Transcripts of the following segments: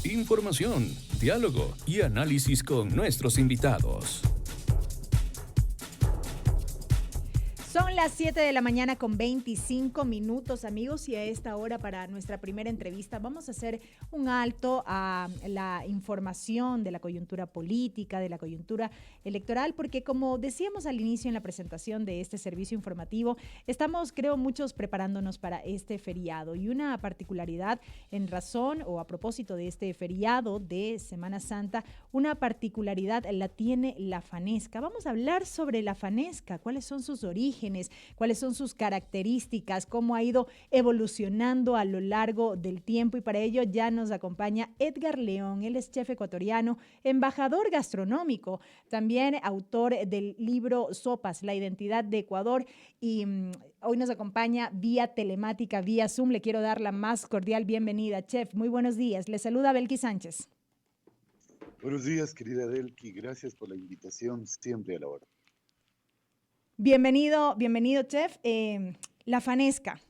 Información, diálogo y análisis con nuestros invitados. Son las 7 de la mañana con 25 minutos, amigos, y a esta hora para nuestra primera entrevista vamos a hacer un alto a la información de la coyuntura política, de la coyuntura electoral, porque como decíamos al inicio en la presentación de este servicio informativo, estamos, creo, muchos preparándonos para este feriado y una particularidad en razón o a propósito de este feriado de Semana Santa, una particularidad la tiene la Fanesca. Vamos a hablar sobre la Fanesca, cuáles son sus orígenes, cuáles son sus características, cómo ha ido evolucionando a lo largo del tiempo, y para ello ya nos acompaña Edgar León. Él es chef ecuatoriano, embajador gastronómico, también autor del libro Sopas, la identidad de Ecuador, y hoy nos acompaña vía telemática, vía Zoom. Le quiero dar la más cordial bienvenida. Chef, muy buenos días. Le saluda Belkis Sánchez. Buenos días, querida Delki. Gracias por la invitación, siempre a la hora. Bienvenido, bienvenido, chef. La Fanesca,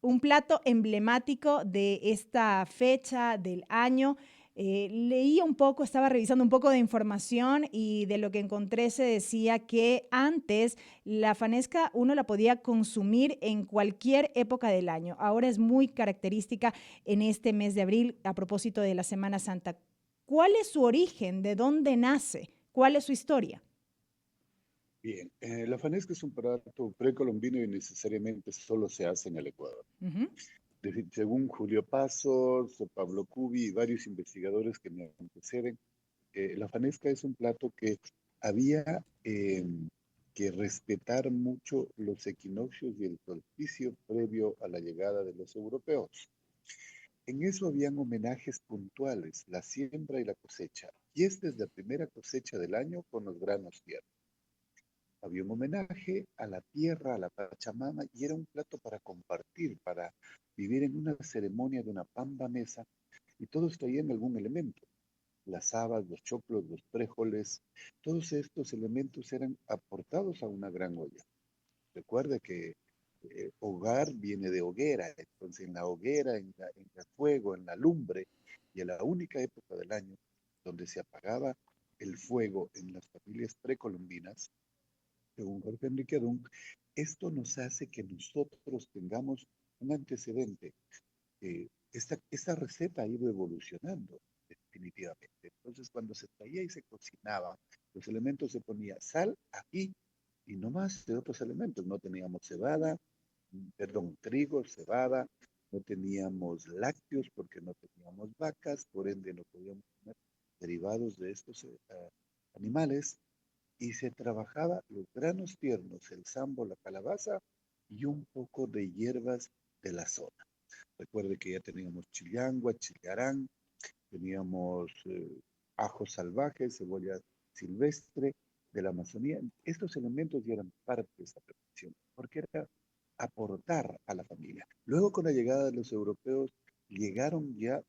un plato emblemático de esta fecha del año. Leí un poco, estaba revisando un poco de información y de lo que encontré se decía que antes la fanesca uno la podía consumir en cualquier época del año. Ahora es muy característica en este mes de abril a propósito de la Semana Santa. ¿Cuál es su origen? ¿De dónde nace? ¿Cuál es su historia? Bien, la fanesca es un plato precolombino y necesariamente solo se hace en el Ecuador. Ujú. Según Julio Pasos, Pablo Cubi y varios investigadores que me anteceden, la fanesca es un plato que había que respetar mucho los equinoccios y el solsticio previo a la llegada de los europeos. En eso habían homenajes puntuales, la siembra y la cosecha. Y esta es la primera cosecha del año con los granos tiernos. Había un homenaje a la tierra, a la Pachamama, y era un plato para compartir, para vivir en una ceremonia de una pamba mesa, y todos traían algún elemento. Las habas, los choclos, los frijoles, todos estos elementos eran aportados a una gran olla. Recuerda que hogar viene de hoguera, entonces en la hoguera, en el fuego, en la lumbre, y en la única época del año donde se apagaba el fuego en las familias precolombinas, según Jorge Enrique Adún, esto nos hace que nosotros tengamos un antecedente. Esta receta ha ido evolucionando definitivamente. Entonces, cuando se traía y se cocinaba, los elementos se ponía sal, ají y no más de otros elementos. No teníamos cebada, perdón, trigo, cebada, no teníamos lácteos porque no teníamos vacas, por ende no podíamos comer derivados de estos animales, y se trabajaba los granos tiernos, el sambo, la calabaza y un poco de hierbas de la zona. Recuerde que ya teníamos chiliangua, chiliarán, teníamos ajo salvaje, cebolla silvestre de la Amazonía. Estos elementos ya eran parte de esta preparación, porque era aportar a la familia. Luego, con la llegada de los europeos, llegaron ya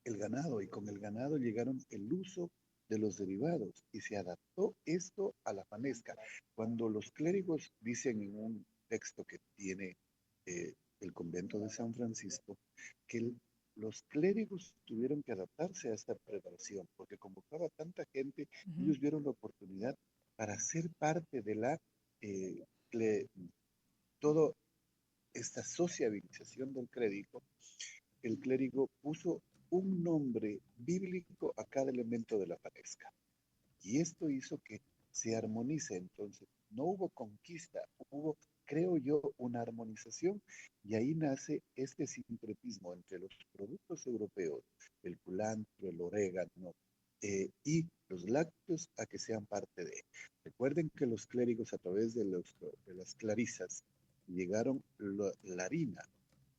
el ganado, y con el ganado llegaron el uso de los derivados, y se adaptó esto a la fanesca. Cuando los clérigos dicen en un texto que tiene el convento de San Francisco, que los clérigos tuvieron que adaptarse a esta preparación, porque convocaba tanta gente, Ujú. ellos vieron la oportunidad para ser parte de la, eh, cle- todo esta sociabilización del clérigo. El clérigo puso un nombre bíblico a cada elemento de la fanesca. Y esto hizo que se armonice. Entonces, no hubo conquista, hubo, creo yo, una armonización, y ahí nace este sincretismo entre los productos europeos, el culantro, el orégano, y los lácteos a que sean parte de. Recuerden que los clérigos, a través de las clarisas, llegaron la harina,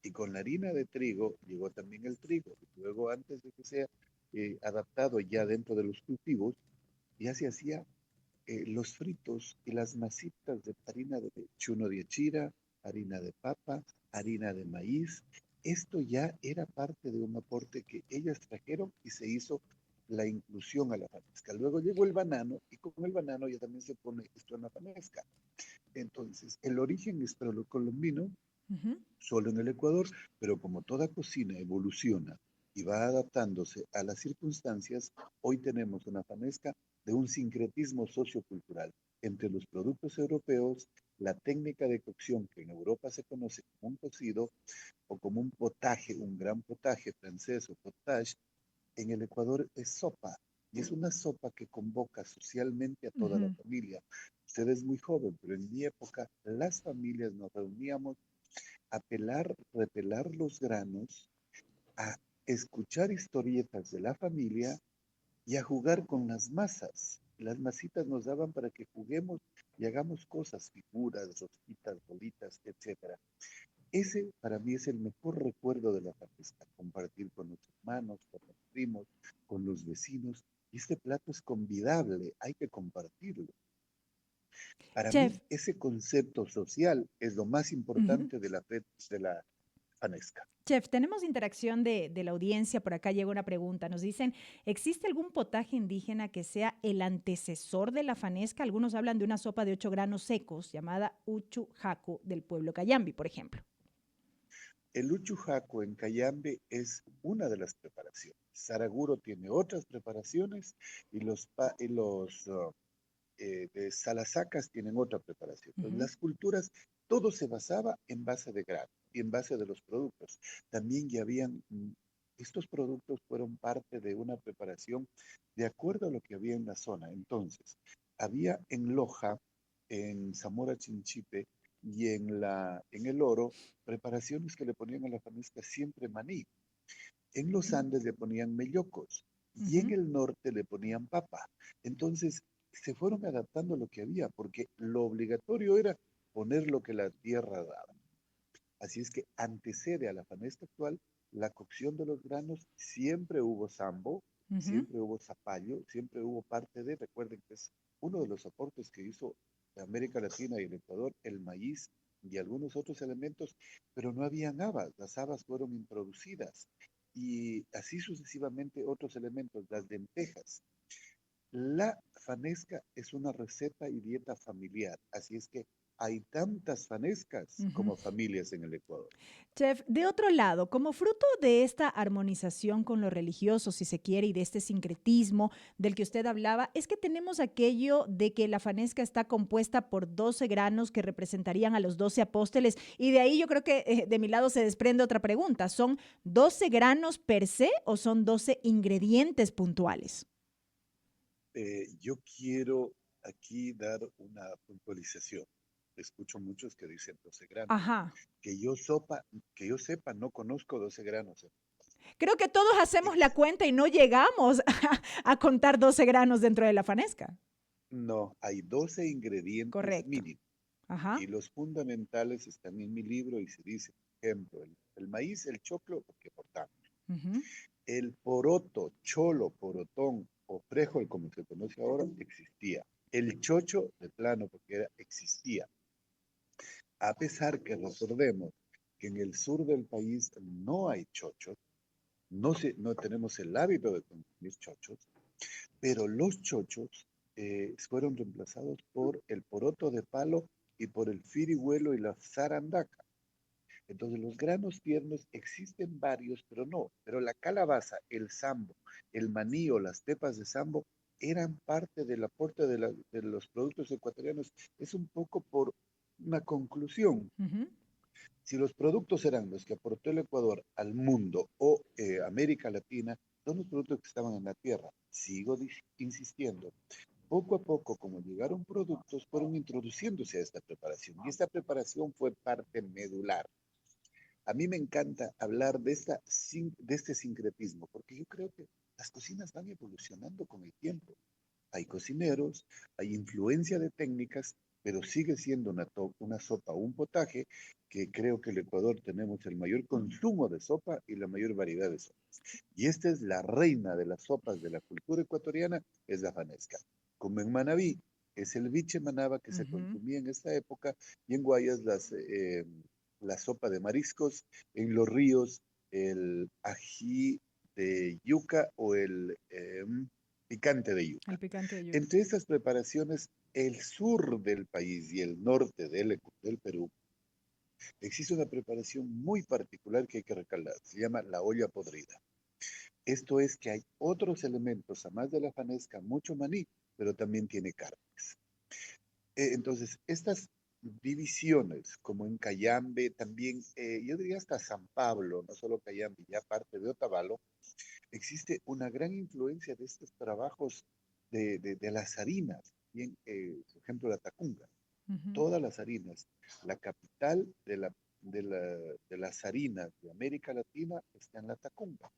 y con la harina de trigo llegó también el trigo. Y luego, antes de que sea adaptado ya dentro de los cultivos, ya se hacía los fritos y las masitas de harina de chuno de achira, harina de papa, harina de maíz. Esto ya era parte de un aporte que ellas trajeron, y se hizo la inclusión a la fanesca. Luego llegó el banano, y con el banano ya también se pone esto en la fanesca. Entonces, el origen es colombino, Ujú. solo en el Ecuador, pero como toda cocina evoluciona y va adaptándose a las circunstancias, hoy tenemos una fanesca de un sincretismo sociocultural entre los productos europeos, la técnica de cocción que en Europa se conoce como un cocido o como un potaje, un gran potaje francés o potage, en el Ecuador es sopa. Y es una sopa que convoca socialmente a toda la Ujú. familia. Usted es muy joven, pero en mi época las familias nos reuníamos a pelar, repelar los granos, a escuchar historietas de la familia y a jugar con las masas. Las masitas nos daban para que juguemos y hagamos cosas, figuras, rosquitas, bolitas, etcétera. Ese para mí es el mejor recuerdo de la fiesta, compartir con los hermanos, con los primos, con los vecinos. Y este plato es convidable, hay que compartirlo. Para Chef, mí, ese concepto social es lo más ujú. importante de la fanesca. Chef, tenemos interacción de la audiencia. Por acá llega una pregunta. Nos dicen, ¿existe algún potaje indígena que sea el antecesor de la fanesca? Algunos hablan de una sopa de 8 granos secos llamada uchu jaco del pueblo Cayambi, por ejemplo. El uchujaco en Cayambe es una de las preparaciones. Saraguro tiene otras preparaciones y los de Salasacas tienen otra preparación. Entonces, Ujú, las culturas, todo se basaba en base de grano y en base de los productos. También ya habían, estos productos fueron parte de una preparación de acuerdo a lo que había en la zona. Entonces, había en Loja, en Zamora Chinchipe y en el Oro, preparaciones que le ponían a la fanesca siempre maní. En los Andes le ponían mellocos y en ujú. el norte le ponían papa. Entonces se fueron adaptando a lo que había, porque lo obligatorio era poner lo que la tierra daba. Así es que antecede a la fanesca actual la cocción de los granos, siempre hubo sambo, Ujú. siempre hubo zapallo, siempre hubo parte de, recuerden que es uno de los aportes que hizo América Latina y el Ecuador, el maíz y algunos otros elementos, pero no habían habas, las habas fueron introducidas y así sucesivamente otros elementos, las lentejas. La fanesca es una receta y dieta familiar, así es que hay tantas fanescas Ujú. como familias en el Ecuador. Chef, de otro lado, como fruto de esta armonización con lo religioso, si se quiere, y de este sincretismo del que usted hablaba, es que tenemos aquello de que la fanesca está compuesta por 12 granos que representarían a los 12 apóstoles. Y de ahí yo creo que de mi lado se desprende otra pregunta. ¿Son 12 granos per se o son 12 ingredientes puntuales? Yo quiero aquí dar una puntualización. Escucho muchos que dicen 12 granos. Ajá. Que yo sepa, no conozco 12 granos. Creo que todos hacemos la Ex- cuenta y no llegamos a contar 12 granos dentro de la fanesca. no, hay 12 ingredientes Correcto. mínimos Ajá. y los fundamentales están en mi libro y se dice, por ejemplo, el maíz, el choclo, porque portamos. Ujú. El poroto, cholo, porotón o frijol, como se conoce ahora, existía. El chocho, de plano, porque existía. A pesar que recordemos que en el sur del país no hay chochos, no tenemos el hábito de consumir chochos, pero los chochos fueron reemplazados por el poroto de palo y por el firihuelo y la zarandaca. Entonces los granos tiernos existen varios, pero no. Pero la calabaza, el sambo, el maní o las pepas de sambo eran parte del aporte de los productos ecuatorianos. Es un poco por una conclusión. Ujú. Si los productos eran los que aportó el Ecuador al mundo o América Latina, son los productos que estaban en la tierra. Sigo insistiendo. Poco a poco, como llegaron productos, fueron introduciéndose a esta preparación. Y esta preparación fue parte medular. A mí me encanta hablar de este sincretismo, porque yo creo que las cocinas van evolucionando con el tiempo. Hay cocineros, hay influencia de técnicas, pero sigue siendo una sopa o un potaje que creo que en el Ecuador tenemos el mayor consumo de sopa y la mayor variedad de sopas. Y esta es la reina de las sopas de la cultura ecuatoriana, es la fanesca. Como en Manabí, es el biche manaba que se Ujú. consumía en esta época y en Guayas la sopa de mariscos, en los ríos el ají de yuca o el picante de El yuca. picante de yuca. Entre estas preparaciones, el sur del país y el norte del Perú, existe una preparación muy particular que hay que recalcar. Se llama la olla podrida. Esto es que hay otros elementos, además de la fanesca, mucho maní, pero también tiene carnes. Entonces, estas divisiones, como en Cayambe, también, yo diría hasta San Pablo, no solo Cayambe, ya parte de Otavalo, existe una gran influencia de estos trabajos de las harinas, bien, por ejemplo, la tacunga, Ujú. todas las harinas. La capital de las harinas de América Latina está en la tacunga.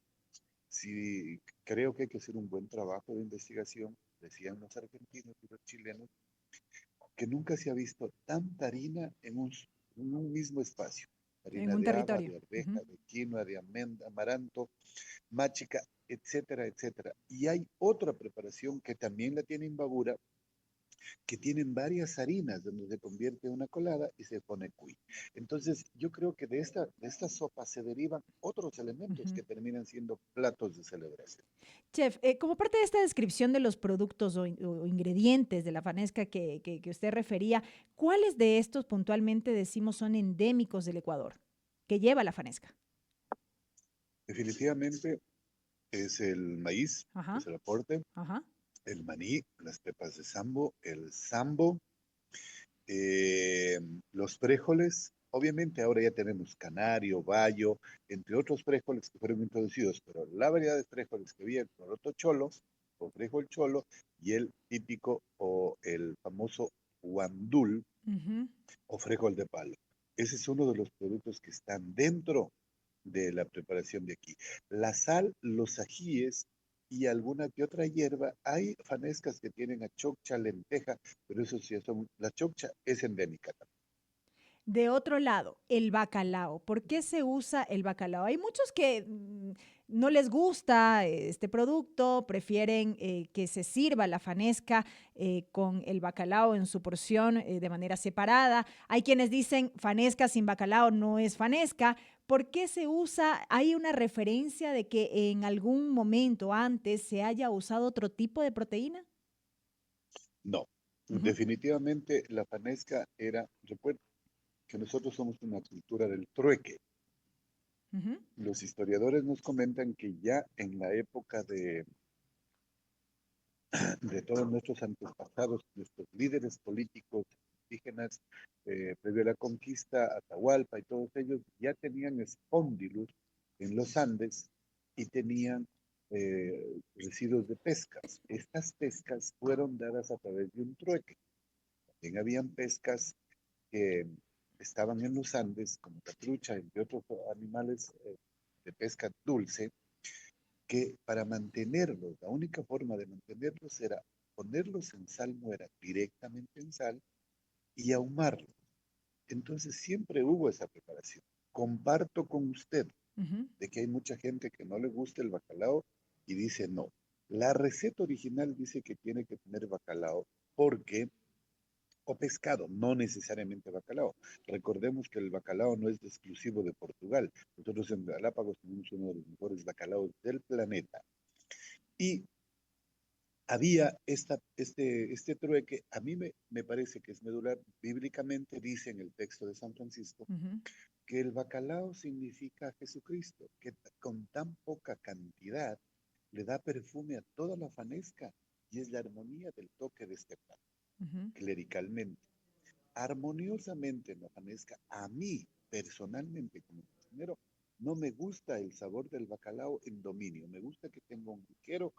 Sí, creo que hay que hacer un buen trabajo de investigación, decían los argentinos y los chilenos, que nunca se ha visto tanta harina en un mismo espacio. En Harina un de haba, territorio. de Ujú. arveja, de quinoa, de amaranto, máchica, etcétera, etcétera. Y hay otra preparación que también la tiene Imbabura, que tienen varias harinas donde se convierte en una colada y se pone cuy. Entonces, yo creo que de esta sopa se derivan otros elementos Ujú. que terminan siendo platos de celebración. Chef, como parte de esta descripción de los productos o ingredientes de la fanesca que usted refería, ¿cuáles de estos puntualmente decimos son endémicos del Ecuador que lleva la fanesca? Definitivamente es el maíz, que Ajá, es el aporte, ajá. el maní, las pepas de sambo, el sambo, eh, los frijoles. Obviamente ahora ya tenemos canario, bayo, entre otros frijoles que fueron introducidos, pero la variedad de frijoles que había, el poroto cholo o frijol cholo y el típico o el famoso guandul Ujú. o frijol de palo. Ese es uno de los productos que están dentro de la preparación de aquí. La sal, los ajíes y alguna que otra hierba. Hay fanescas que tienen achoccha, lenteja, pero eso sí, la choccha es endémica también. De otro lado, el bacalao. ¿Por qué se usa el bacalao? Hay muchos que no les gusta este producto, prefieren que se sirva la fanesca con el bacalao en su porción de manera separada. Hay quienes dicen fanesca sin bacalao no es fanesca. ¿Por qué se usa? ¿Hay una referencia de que en algún momento antes se haya usado otro tipo de proteína? No, Ujú, definitivamente la fanesca era, recuerda que nosotros somos una cultura del trueque. ujú, Los historiadores nos comentan que ya en la época de todos nuestros antepasados, nuestros líderes políticos indígenas, previo a la conquista, Atahualpa y todos ellos, ya tenían espóndilos en los Andes y tenían residuos de pescas. Estas pescas fueron dadas a través de un trueque. También habían pescas que estaban en los Andes, como la trucha, entre otros animales de pesca dulce, que para mantenerlos, la única forma de mantenerlos era ponerlos en salmuera, directamente en sal, y ahumarlos. Entonces siempre hubo esa preparación. Comparto con usted ujú. de que hay mucha gente que no le gusta el bacalao y dice no. La receta original dice que tiene que tener bacalao porque o pescado, no necesariamente bacalao. Recordemos que el bacalao no es exclusivo de Portugal. Nosotros en Galápagos tenemos uno de los mejores bacalaos del planeta. Y había este trueque, a mí me parece que es medular, bíblicamente dice en el texto de San Francisco Ujú. que el bacalao significa Jesucristo, que con tan poca cantidad le da perfume a toda la fanesca y es la armonía del toque de este plato, Ujú. clericalmente. Armoniosamente en la fanesca, a mí personalmente como cocinero, no me gusta el sabor del bacalao en dominio, me gusta que tenga un ligero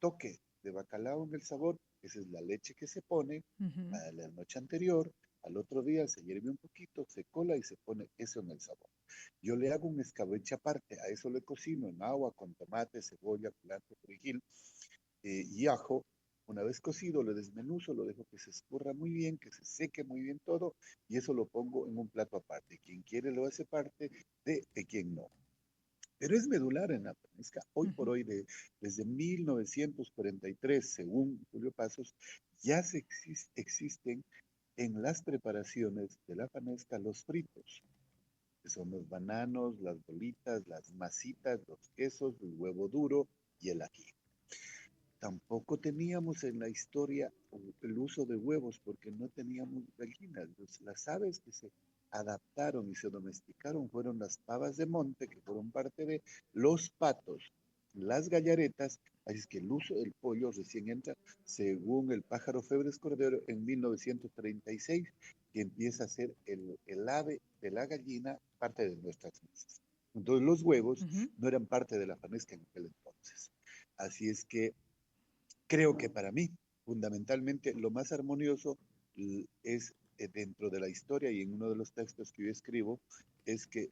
toque de bacalao en el sabor, esa es la leche que se pone Ujú. a la noche anterior, al otro día se hierve un poquito, se cola y se pone eso en el sabor. Yo le hago un escabeche aparte, a eso le cocino en agua con tomate, cebolla, culantro, perejil y ajo. Una vez cocido, lo desmenuzo, lo dejo que se escurra muy bien, que se seque muy bien todo, y eso lo pongo en un plato aparte. Quien quiere lo hace parte de quien no. Pero es medular en la fanesca. Hoy por Ujú. hoy, desde 1943, según Julio Pasos, ya existen en las preparaciones de la fanesca los fritos, que son los bananos, las bolitas, las masitas, los quesos, el huevo duro y el ají. Tampoco teníamos en la historia el uso de huevos porque no teníamos gallinas. Las aves que se adaptaron y se domesticaron fueron las pavas de monte, que fueron parte de los patos. las gallaretas, así es que el uso del pollo recién entra, según el pájaro Febres Cordero, en 1936, que empieza a ser el ave de la gallina parte de nuestras mesas. Entonces los huevos Ujú. no eran parte de la fanesca en aquel entonces. Así es que creo que para mí, fundamentalmente, lo más armonioso es dentro de la historia y en uno de los textos que yo escribo, es que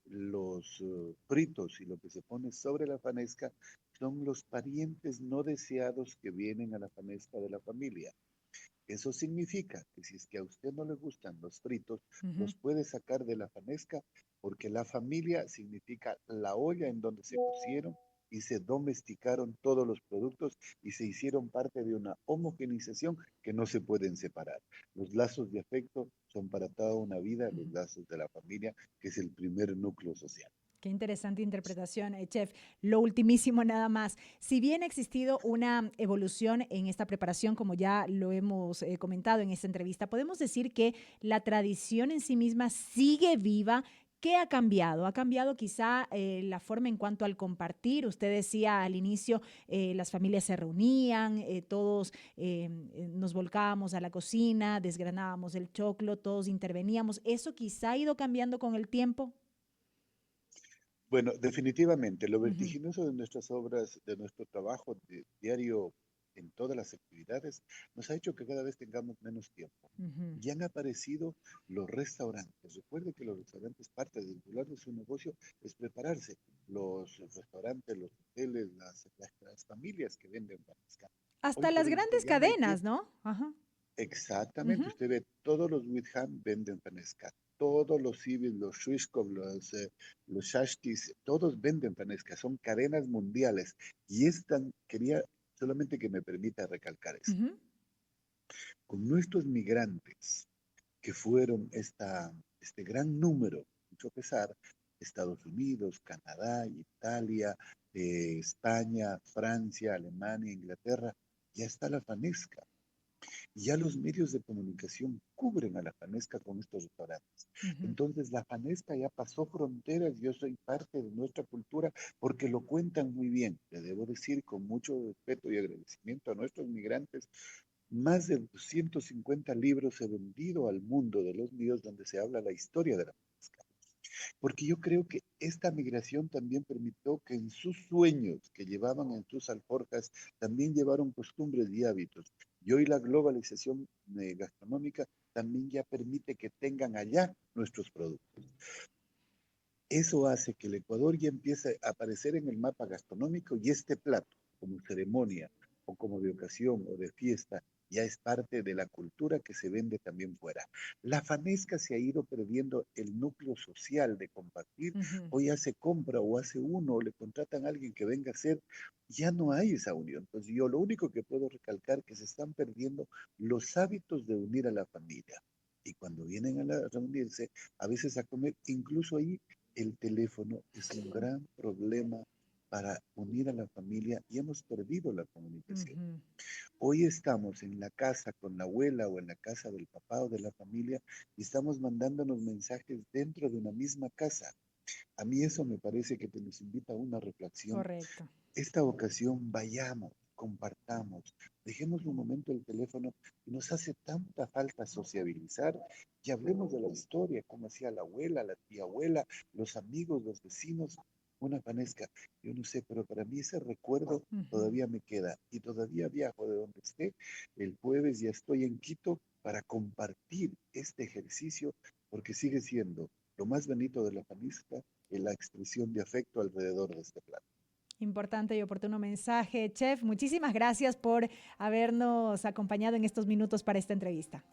los fritos y lo que se pone sobre la fanesca son los parientes no deseados que vienen a la fanesca de la familia. Eso significa que si es que a usted no le gustan los fritos, Ujú. los puede sacar de la fanesca porque la familia significa la olla en donde se cocieron y se domesticaron todos los productos y se hicieron parte de una homogenización que no se pueden separar. Los lazos de afecto son para toda una vida los Ujú. lazos de la familia, que es el primer núcleo social. Qué interesante interpretación, chef. Lo ultimísimo nada más. Si bien ha existido una evolución en esta preparación, como ya lo hemos comentado en esta entrevista, podemos decir que la tradición en sí misma sigue viva. ¿Qué ha cambiado? Ha cambiado quizá la forma en cuanto al compartir. Usted decía al inicio, las familias se reunían, todos nos volcábamos a la cocina, desgranábamos el choclo, todos interveníamos. ¿Eso quizá ha ido cambiando con el tiempo? Bueno, definitivamente, lo Ujú. vertiginoso de nuestras obras, de nuestro trabajo diario en todas las actividades, nos ha hecho que cada vez tengamos menos tiempo. Ujú. Ya han aparecido los restaurantes. Recuerde que los restaurantes, parte del titular de su negocio es prepararse. Los restaurantes, los hoteles, las familias que venden marisca. Hoy Hasta por las hoy usted grandes llama y pide. cadenas, ¿no? Ajá. Exactamente, Ujú. usted ve todos los Witham venden panesca, todos los Cibis, los Shwishkov, los Shashtis, todos venden panesca, son cadenas mundiales. Y quería solamente que me permita recalcar esto. Ujú. Con nuestros migrantes, que fueron este gran número, mucho pesar, Estados Unidos, Canadá, Italia, España, Francia, Alemania, Inglaterra, ya está la fanesca. Ya los medios de comunicación cubren a la Fanesca con estos restaurantes. Ujú. Entonces la Fanesca ya pasó fronteras, yo soy parte de nuestra cultura porque lo cuentan muy bien. Le debo decir con mucho respeto y agradecimiento a nuestros migrantes, más de 250 libros he vendido al mundo de los míos donde se habla la historia de la Fanesca. Porque yo creo que esta migración también permitió que en sus sueños que llevaban en sus alforjas también llevaron costumbres y hábitos. Y hoy la globalización gastronómica también ya permite que tengan allá nuestros productos. Eso hace que el Ecuador ya empiece a aparecer en el mapa gastronómico y este plato, como ceremonia o como de ocasión o de fiesta, ya es parte de la cultura que se vende también fuera. La fanesca se ha ido perdiendo el núcleo social de compartir, Ujú. o ya se compra o hace uno o le contratan a alguien que venga a hacer, ya no hay esa unión. Entonces yo lo único que puedo recalcar es que se están perdiendo los hábitos de unir a la familia. Y cuando vienen a reunirse, a veces a comer, incluso ahí el teléfono es un gran problema para unir a la familia y hemos perdido la comunicación. Ujú. Hoy estamos en la casa con la abuela o en la casa del papá o de la familia y estamos mandándonos mensajes dentro de una misma casa. A mí eso me parece que te nos invita a una reflexión. Correcto. Esta ocasión vayamos, compartamos, dejemos un momento el teléfono y nos hace tanta falta sociabilizar y hablemos de la historia, cómo hacía la abuela, la tía abuela, los amigos, los vecinos, una panesca. Yo no sé, pero para mí ese recuerdo Ujú. todavía me queda y todavía viajo de donde esté. El jueves ya estoy en Quito para compartir este ejercicio porque sigue siendo lo más bonito de la panesca, la expresión de afecto alrededor de este plato. Importante y oportuno mensaje. Chef, muchísimas gracias por habernos acompañado en estos minutos para esta entrevista.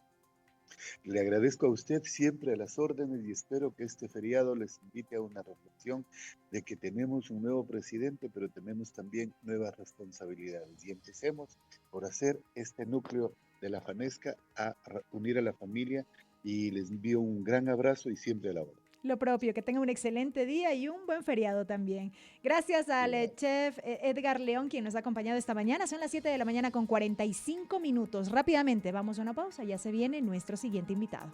Le agradezco a usted siempre a las órdenes y espero que este feriado les invite a una reflexión de que tenemos un nuevo presidente, pero tenemos también nuevas responsabilidades. Y empecemos por hacer este núcleo de la FANESCA a unir a la familia y les envío un gran abrazo y siempre a la hora. Lo propio, que tenga un excelente día y un buen feriado también. Gracias al Igual. chef Edgar León, quien nos ha acompañado esta mañana. Son las 7 de la mañana con 45 minutos. Rápidamente, vamos a una pausa. Ya se viene nuestro siguiente invitado.